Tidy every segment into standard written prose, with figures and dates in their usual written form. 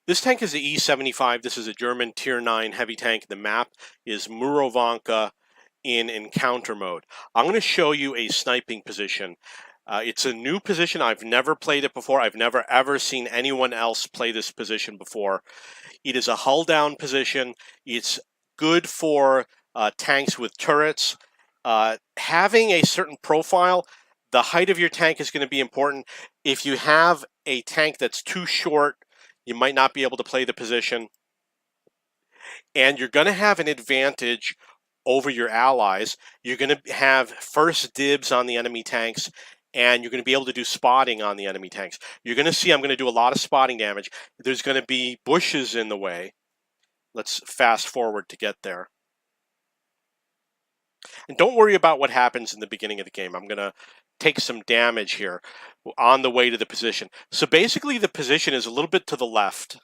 This tank is the E75. This is a German Tier 9 heavy tank. The map is Murovanka in encounter mode. I'm going to show you a sniping position. It's a new position. I've never played it before. I've never ever seen anyone else play this position before. It is a hull down position. It's good for tanks with turrets. Having a certain profile, the height of your tank is going to be important. If you have a tank that's too short, you might not be able to play the position. And you're going to have an advantage over your allies. You're going to have first dibs on the enemy tanks, and you're going to be able to do spotting on the enemy tanks. You're going to see I'm going to do a lot of spotting damage. There's going to be bushes in the way. Let's fast forward to get there. And don't worry about what happens in the beginning of the game. I'm going to take some damage here on the way to the position. So basically the position is a little bit to the left.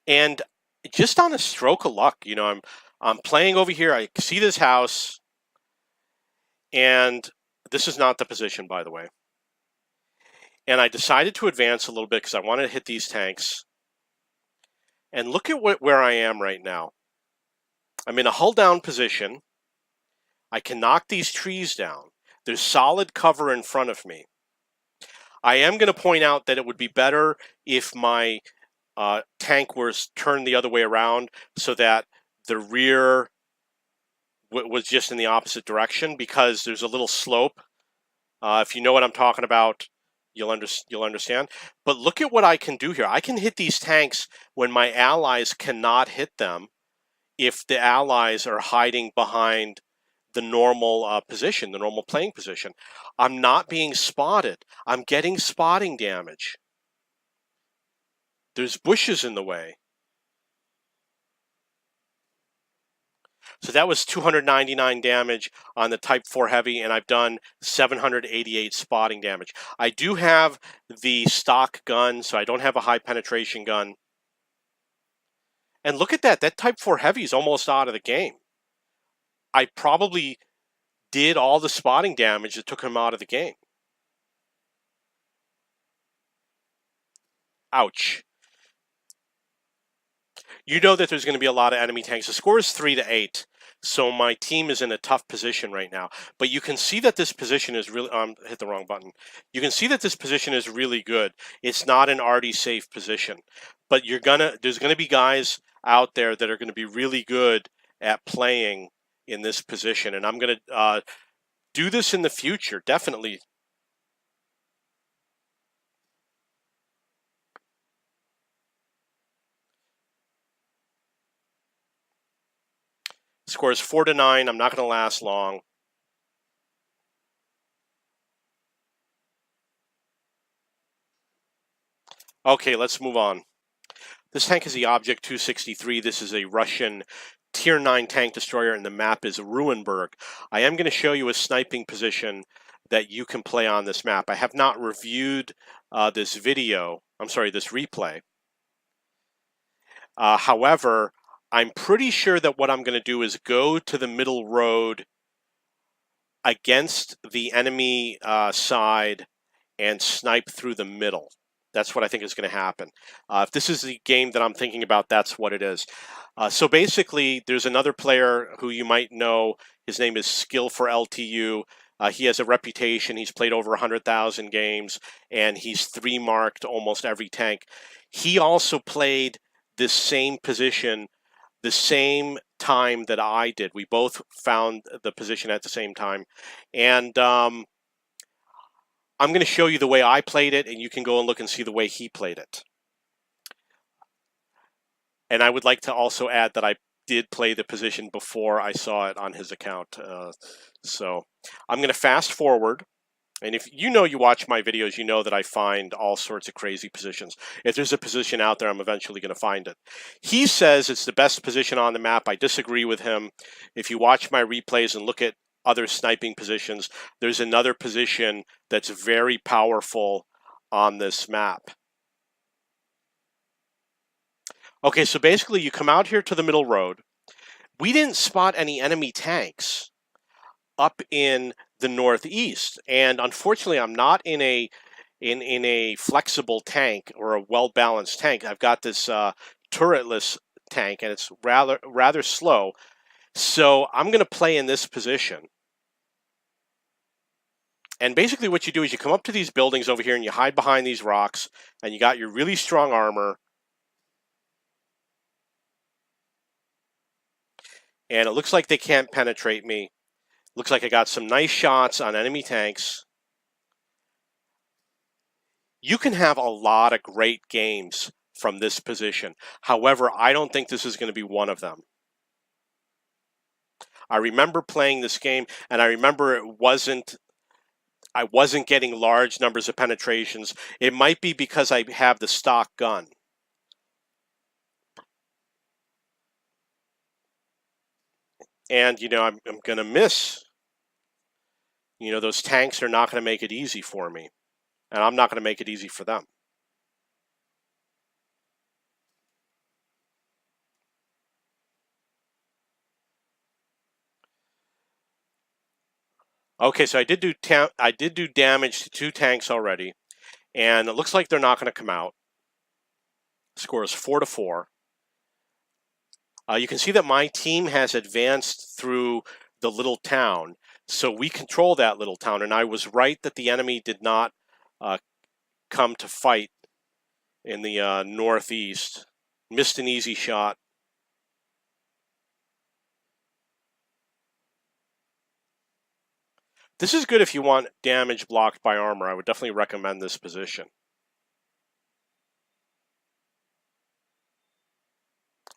And just on a stroke of luck, you know, I'm playing over here. I see this house, and this is not the position, by the way. And I decided to advance a little bit because I wanted to hit these tanks. And look at where I am right now. I'm in a hull down position. I can knock these trees down. There's solid cover in front of me. I am going to point out that it would be better if my tank was turned the other way around so that the rear was just in the opposite direction, because there's a little slope. If you know what I'm talking about, you'll understand. But look at what I can do here. I can hit these tanks when my allies cannot hit them if the allies are hiding behind the normal position, the normal playing position. I'm not being spotted. I'm getting spotting damage. There's bushes in the way. So that was 299 damage on the Type 4 Heavy, and I've done 788 spotting damage. I do have the stock gun, so I don't have a high penetration gun. And look at that. That Type 4 Heavy is almost out of the game. I probably did all the spotting damage that took him out of the game. Ouch. You know that there's going to be a lot of enemy tanks. The score is 3-8, so my team is in a tough position right now. But you can see that this position is really... hit the wrong button. You can see that this position is really good. It's not an already safe position. But there's going to be guys out there that are going to be really good at playing in this position. And I'm going to do this in the future, definitely. Score is 4-9. I'm not going to last long. Okay, let's move on. This tank is the Object 263. This is a Russian Tier 9 tank destroyer, and the map is Ruinberg. I am going to show you a sniping position that you can play on this map. I have not reviewed this replay. However, I'm pretty sure that what I'm going to do is go to the middle road against the enemy side and snipe through the middle. That's what I think is going to happen. If this is the game that I'm thinking about, that's what it is. So basically, there's another player who you might know. His name is Skill for LTU. He has a reputation. He's played over 100,000 games, and he's 3-marked almost every tank. He also played this same position the same time that I did. We both found the position at the same time. And I'm going to show you the way I played it, and you can go and look and see the way he played it. And I would like to also add that I did play the position before I saw it on his account. So I'm going to fast forward. And if you watch my videos, you know that I find all sorts of crazy positions. If there's a position out there, I'm eventually going to find it. He says it's the best position on the map. I disagree with him. If you watch my replays and look at other sniping positions, there's another position that's very powerful on this map. Okay, so basically you come out here to the middle road. We didn't spot any enemy tanks. up in the northeast. And unfortunately, I'm not in a flexible tank or a well-balanced tank. I've got this turretless tank, and it's rather slow. So I'm going to play in this position. And basically what you do is you come up to these buildings over here and you hide behind these rocks, and you got your really strong armor. And it looks like they can't penetrate me. Looks like I got some nice shots on enemy tanks. You can have a lot of great games from this position. However, I don't think this is going to be one of them. I remember playing this game, and I remember I wasn't getting large numbers of penetrations. It might be because I have the stock gun. And, I'm going to miss. Those tanks are not going to make it easy for me. And I'm not going to make it easy for them. Okay, so I did do damage to 2 tanks already, and it looks like they're not going to come out. Score is 4-4. You can see that my team has advanced through the little town, so we control that little town. And I was right that the enemy did not come to fight in the northeast. Missed an easy shot. This is good if you want damage blocked by armor. I would definitely recommend this position.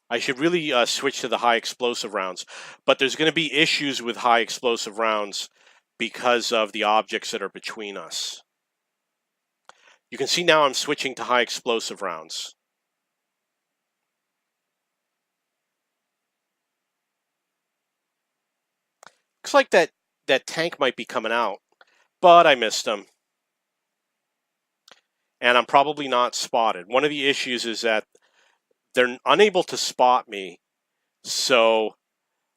I should really switch to the high explosive rounds, but there's going to be issues with high explosive rounds because of the objects that are between us. You can see now I'm switching to high explosive rounds. Looks like that tank might be coming out, but I missed him. And I'm probably not spotted. One of the issues is that they're unable to spot me, so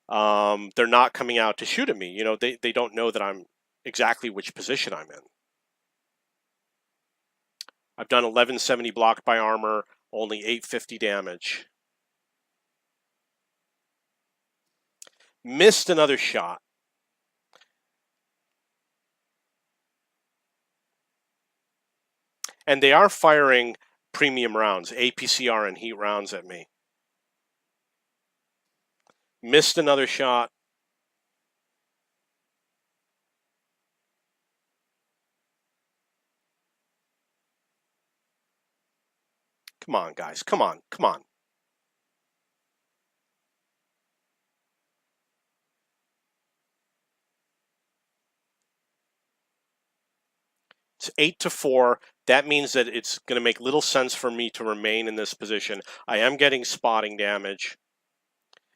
they're not coming out to shoot at me. They don't know that I'm exactly which position I'm in. I've done 1170 blocked by armor, only 850 damage. Missed another shot. And they are firing premium rounds, APCR and heat rounds at me. Missed another shot. Come on, guys. Come on. Come on. It's 8-4. That means that it's going to make little sense for me to remain in this position. I am getting spotting damage.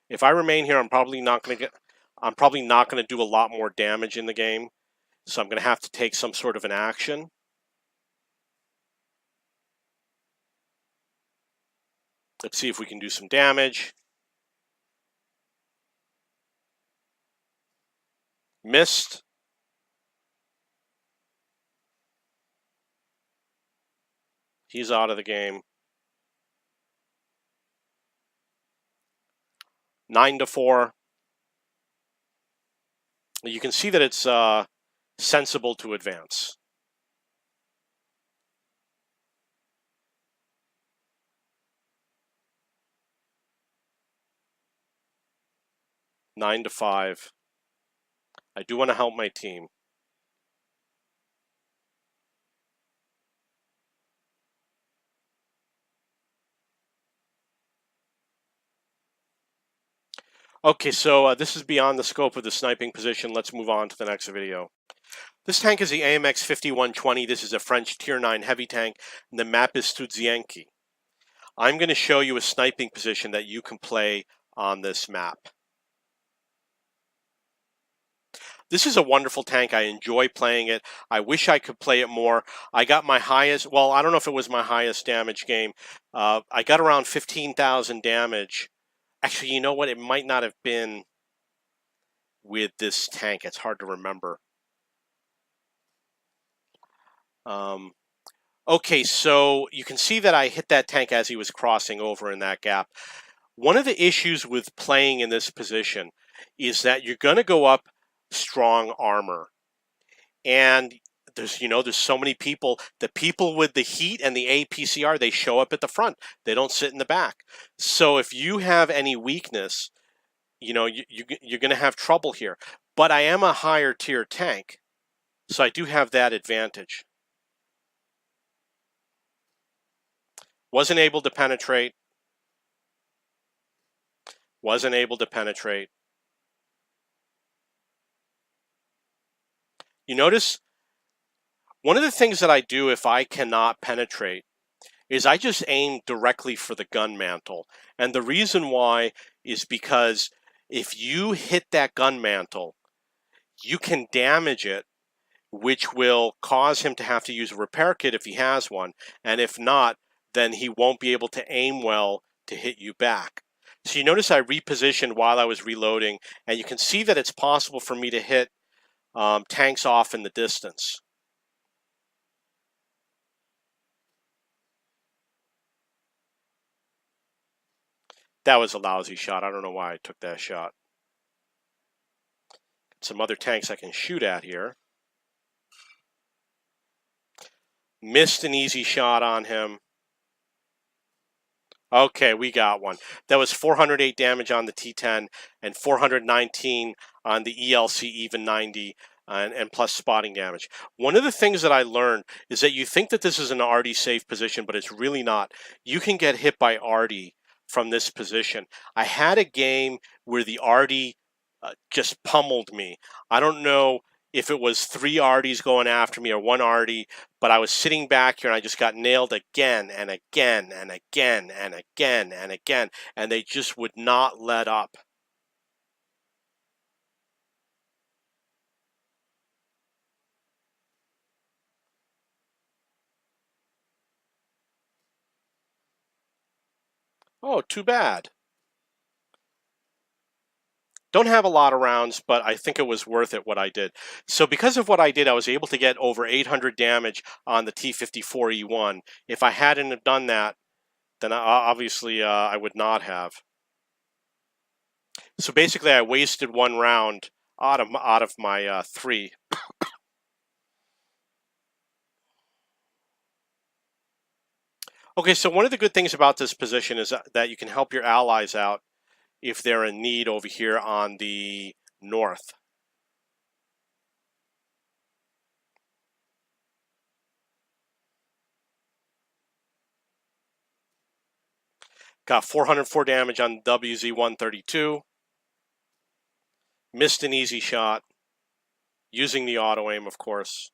If I remain here, I'm probably not going to do a lot more damage in the game. So I'm going to have to take some sort of an action. Let's see if we can do some damage. Missed. He's out of the game. 9-4. You can see that it's sensible to advance. Nine to 5. I do want to help my team. Okay, so this is beyond the scope of the sniping position. Let's move on to the next video. This tank is the AMX 5120. This is a French Tier 9 heavy tank, and the map is Studzienki. I'm going to show you a sniping position that you can play on this map. This is a wonderful tank. I enjoy playing it. I wish I could play it more. I got my highest, well, I don't know if it was my highest damage game. I got around 15,000 damage. Actually, you know what? It might not have been with this tank. It's hard to remember. Okay, so you can see that I hit that tank as he was crossing over in that gap. One of the issues with playing in this position is that you're going to go up strong armor. And there's so many people. The people with the heat and the APCR, they show up at the front. They don't sit in the back. So if you have any weakness, you're going to have trouble here. But I am a higher tier tank, so I do have that advantage. Wasn't able to penetrate. Wasn't able to penetrate. You notice one of the things that I do if I cannot penetrate is I just aim directly for the gun mantle. And the reason why is because if you hit that gun mantle, you can damage it, which will cause him to have to use a repair kit if he has one. And if not, then he won't be able to aim well to hit you back. So you notice I repositioned while I was reloading, and you can see that it's possible for me to hit tanks off in the distance. That was a lousy shot. I don't know why I took that shot. Some other tanks I can shoot at here. Missed an easy shot on him. Okay, we got one. That was 408 damage on the T10 and 419 on the ELC even 90 and plus spotting damage. One of the things that I learned is that you think that this is an arty safe position, but it's really not. You can get hit by arty from this position. I had a game where the arty just pummeled me. I don't know if it was 3 arties going after me or 1 arty, but I was sitting back here and I just got nailed again and again and again and again and again, and they just would not let up. Oh, too bad. Don't have a lot of rounds, but I think it was worth it what I did. So because of what I did, I was able to get over 800 damage on the T-54E1. If I hadn't have done that, then obviously I would not have. So basically, I wasted 1 round out of my 3. Okay, so one of the good things about this position is that you can help your allies out if they're in need over here on the north. Got 404 damage on WZ-132. Missed an easy shot. Using the auto aim, of course.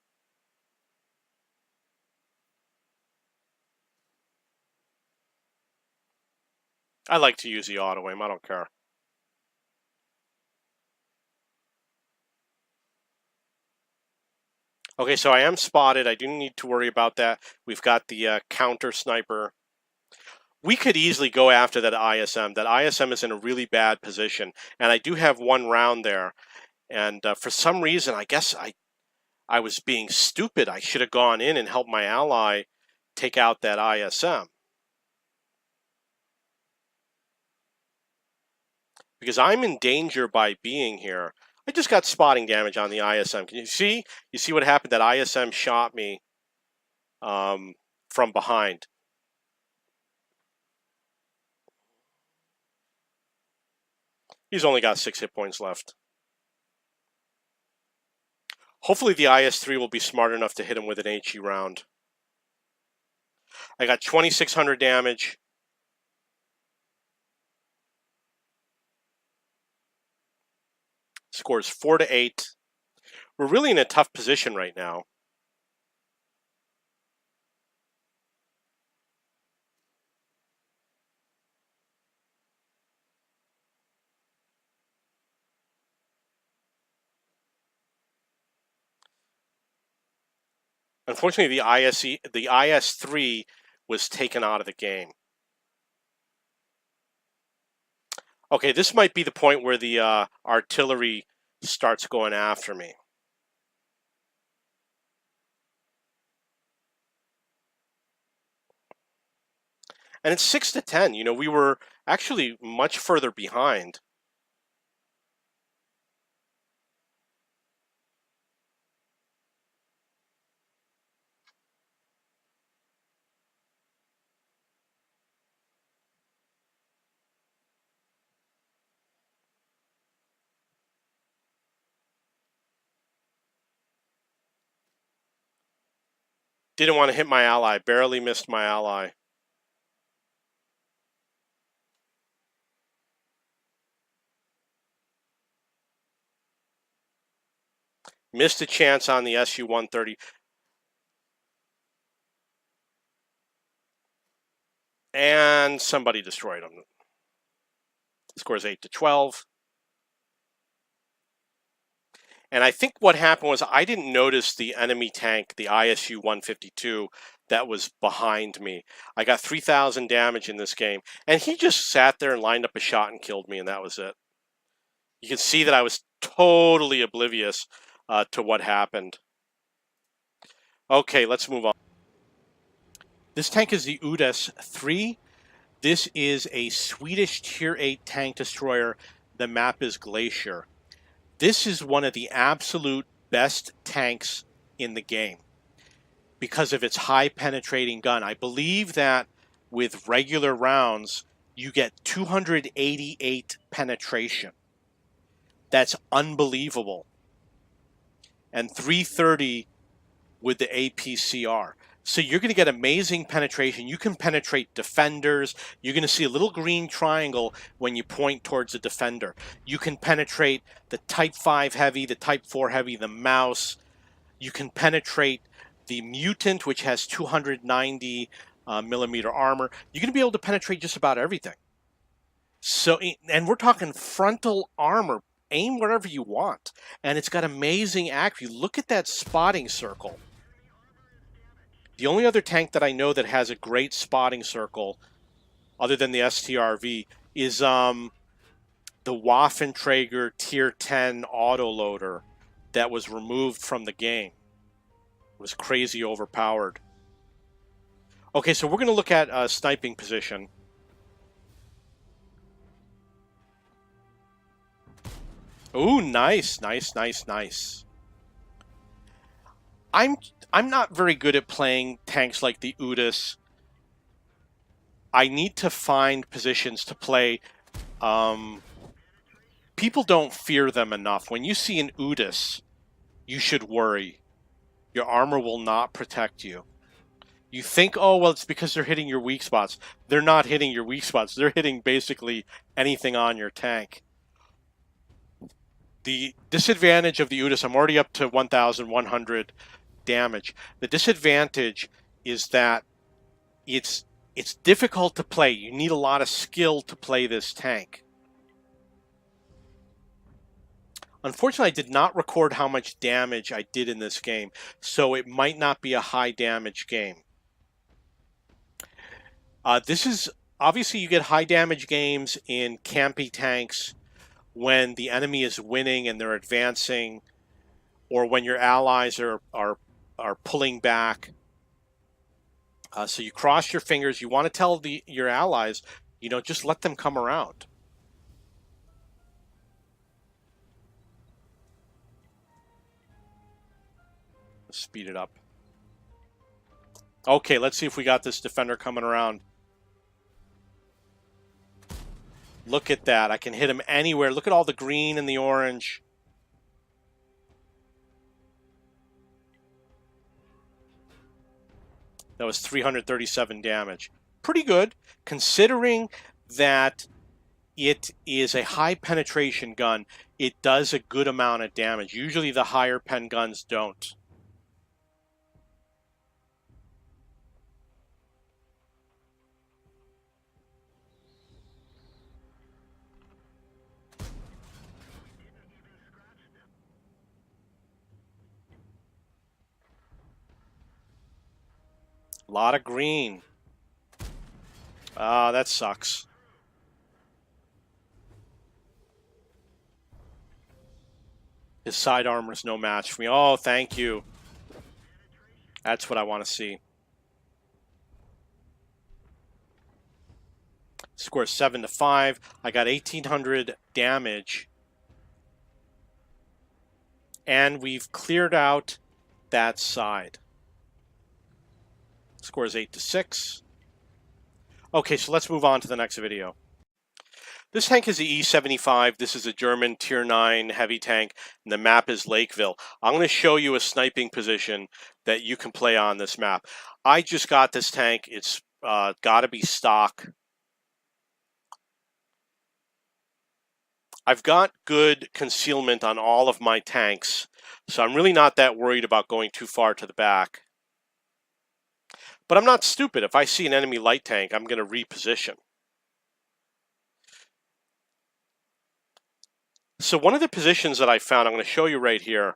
I like to use the auto aim, I don't care. Okay, so I am spotted. I do need to worry about that. We've got the counter sniper. We could easily go after that ISM. That ISM is in a really bad position, and I do have 1 round there. And for some reason, I guess I was being stupid. I should have gone in and helped my ally take out that ISM. Because I'm in danger by being here. I just got spotting damage on the ISM. Can you see? You see what happened? That ISM shot me from behind. He's only got 6 hit points left. Hopefully the IS-3 will be smart enough to hit him with an HE round. I got 2,600 damage. Scores 4-8. We're really in a tough position right now. Unfortunately, the IS-3 was taken out of the game. Okay, this might be the point where the artillery starts going after me. And it's 6-10. You know, we were actually much further behind. Didn't want to hit my ally. Barely missed my ally. Missed a chance on the Su-130. And somebody destroyed him. The score is 8-12. And I think what happened was I didn't notice the enemy tank, the ISU-152, that was behind me. I got 3,000 damage in this game. And he just sat there and lined up a shot and killed me, and that was it. You can see that I was totally oblivious to what happened. Okay, let's move on. This tank is the UDES 3. This is a Swedish Tier 8 tank destroyer. The map is Glacier. This is one of the absolute best tanks in the game because of its high penetrating gun. I believe that with regular rounds, you get 288 penetration. That's unbelievable. And 330 with the APCR. So you're going to get amazing penetration. You can penetrate defenders. You're going to see a little green triangle when you point towards a defender. You can penetrate the Type 5 heavy, the Type 4 heavy, the mouse. You can penetrate the mutant, which has 290 millimeter armor. You're going to be able to penetrate just about everything. So, and we're talking frontal armor. Aim wherever you want. And it's got amazing accuracy. Look at that spotting circle. The only other tank that I know that has a great spotting circle, other than the STRV, is the Waffenträger Tier 10 autoloader that was removed from the game. It was crazy overpowered. Okay, so we're going to look at sniping position. Ooh, nice, nice, nice, nice. I'm not very good at playing tanks like the UDES. I need to find positions to play. People don't fear them enough. When you see an UDES, you should worry. Your armor will not protect you. You think, oh, well, it's because they're hitting your weak spots. They're not hitting your weak spots. They're hitting basically anything on your tank. The disadvantage of the UDES, I'm already up to 1,100 damage. The disadvantage is that it's difficult to play. You need a lot of skill to play this tank. Unfortunately, I did not record how much damage I did in this game, so it might not be a high damage game. This is obviously, you get high damage games in campy tanks when the enemy is winning and they're advancing, or when your allies are pulling back. So you cross your fingers. You want to tell your allies, you know, just let them come around. Let's speed it up. Okay, let's see if we got this defender coming around. Look at that. I can hit him anywhere. Look at all the green and the orange. That was 337 damage. Pretty good, considering that it is a high penetration gun. It does a good amount of damage. Usually the higher pen guns don't. A lot of green. Ah, that sucks. His side armor is no match for me. Oh, thank you. That's what I want to see. Score 7-5. I got 1,800 damage. And we've cleared out that side. Score is 8-6. Okay, so let's move on to the next video. This tank is the E75. This is a German Tier 9 heavy tank, and the map is Lakeville. I'm going to show you a sniping position that you can play on this map. I just got this tank. It's got to be stock. I've got good concealment on all of my tanks, so I'm really not that worried about going too far to the back. But I'm not stupid. If I see an enemy light tank, I'm going to reposition. So one of the positions that I found, I'm going to show you right here.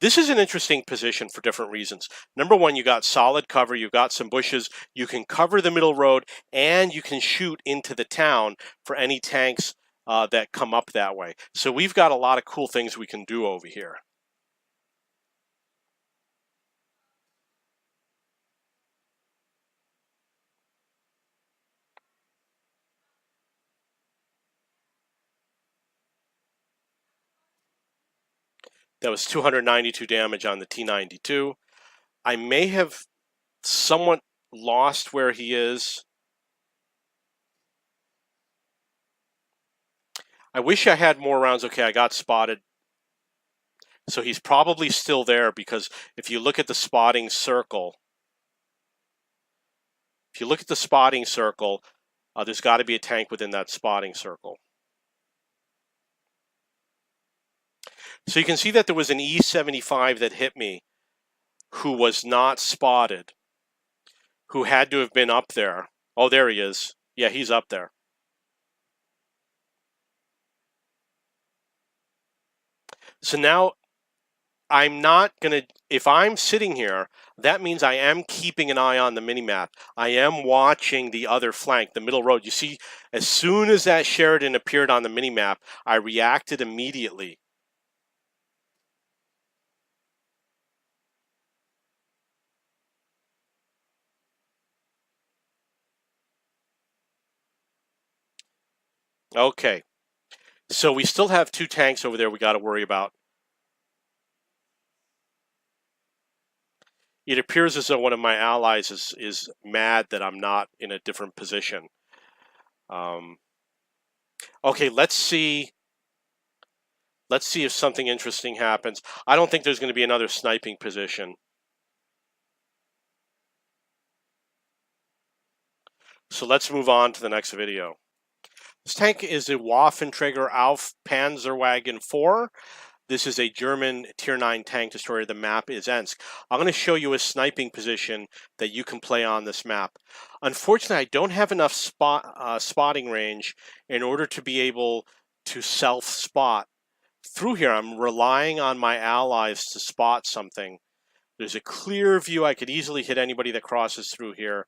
This is an interesting position for different reasons. Number one, you got solid cover, you've got some bushes, you can cover the middle road, and you can shoot into the town for any tanks that come up that way. So we've got a lot of cool things we can do over here. That was 292 damage on the T92. I may have somewhat lost where he is. I wish I had more rounds. Okay, I got spotted. So he's probably still there, because if you look at the spotting circle, there's got to be a tank within that spotting circle. So you can see that there was an E75 that hit me who was not spotted, who had to have been up there. Oh, there he is. Yeah, he's up there. So now I'm not going to, if I'm sitting here, that means I am keeping an eye on the minimap. I am watching the other flank, the middle road. You see, as soon as that Sheridan appeared on the minimap, I reacted immediately. Okay, so we still have two tanks over there we got to worry about. It appears as though one of my allies is mad that I'm not in a different position. Okay, let's see if something interesting happens. I don't think there's going to be another sniping position. So let's move on to the next video. This tank is a Waffenträger Auf Panzerwagen 4. This is a German Tier 9 tank destroyer. The map is Ensk. I'm going to show you a sniping position that you can play on this map. Unfortunately, I don't have enough spotting range in order to be able to self-spot. Through here, I'm relying on my allies to spot something. There's a clear view. I could easily hit anybody that crosses through here.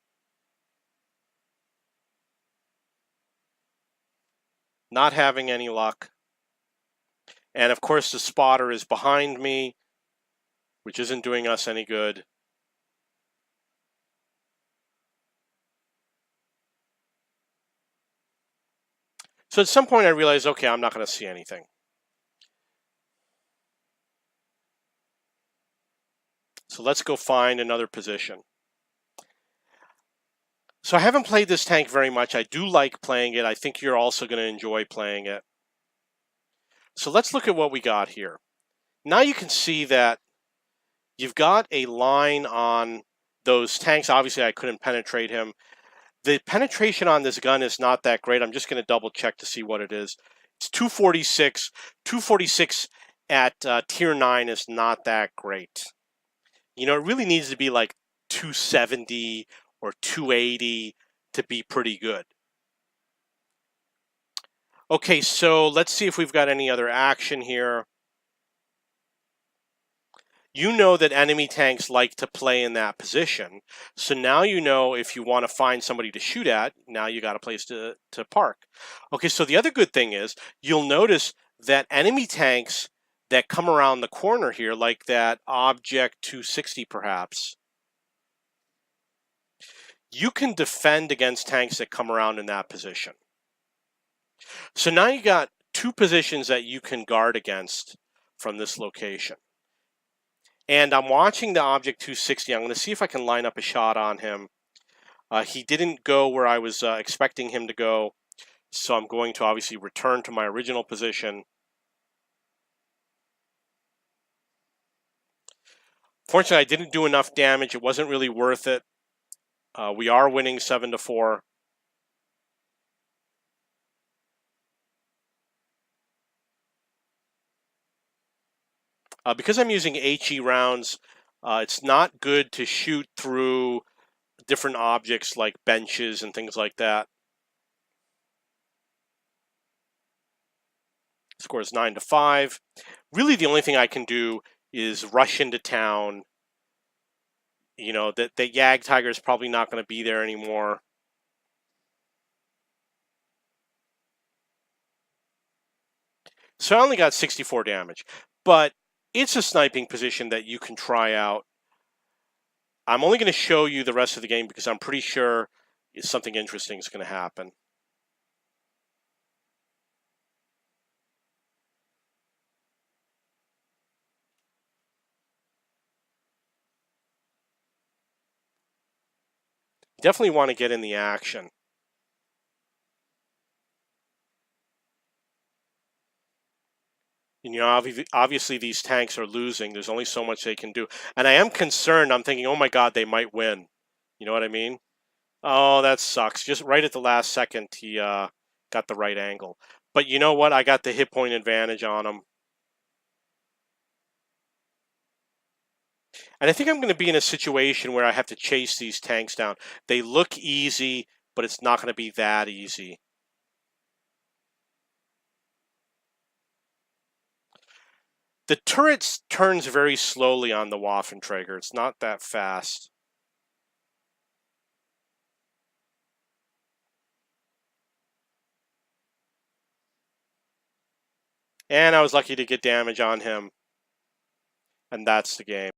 Not having any luck. And of course the spotter is behind me, which isn't doing us any good. So at some point I realized, okay, I'm not going to see anything. So let's go find another position. So I haven't played this tank very much. I do like playing it. I think you're also going to enjoy playing it. So let's look at what we got here. Now you can see that you've got a line on those tanks. Obviously, I couldn't penetrate him. The penetration on this gun is not that great. I'm just going to double check to see what it is. It's 246. 246 at Tier 9 is not that great. You know, it really needs to be like 270 or 280 to be pretty good. Okay, so let's see if we've got any other action here. You know that enemy tanks like to play in that position. So now you know if you want to find somebody to shoot at, now you got a place to park. Okay, so the other good thing is you'll notice that enemy tanks that come around the corner here, like that object 260 perhaps, you can defend against tanks that come around in that position. So now you got two positions that you can guard against from this location. And I'm watching the object 260. I'm going to see if I can line up a shot on him. He didn't go where I was expecting him to go, so I'm going to obviously return to my original position. Fortunately, I didn't do enough damage. It wasn't really worth it. We are winning 7-4. Because I'm using HE rounds, it's not good to shoot through different objects like benches and things like that. Score is 9-5. Really, the only thing I can do is rush into town. You know, that the Yag Tiger is probably not going to be there anymore. So I only got 64 damage, but it's a sniping position that you can try out. I'm only going to show you the rest of the game because I'm pretty sure something interesting is going to happen. Definitely want to get in the action. And, you know, obviously these tanks are losing. There's only so much they can do. And I am concerned. I'm thinking, oh my God, they might win. You know what I mean? Oh, that sucks. Just right at the last second, he got the right angle. But you know what? I got the hit point advantage on him. And I think I'm going to be in a situation where I have to chase these tanks down. They look easy, but it's not going to be that easy. The turret turns very slowly on the Waffenträger. It's not that fast. And I was lucky to get damage on him. And that's the game.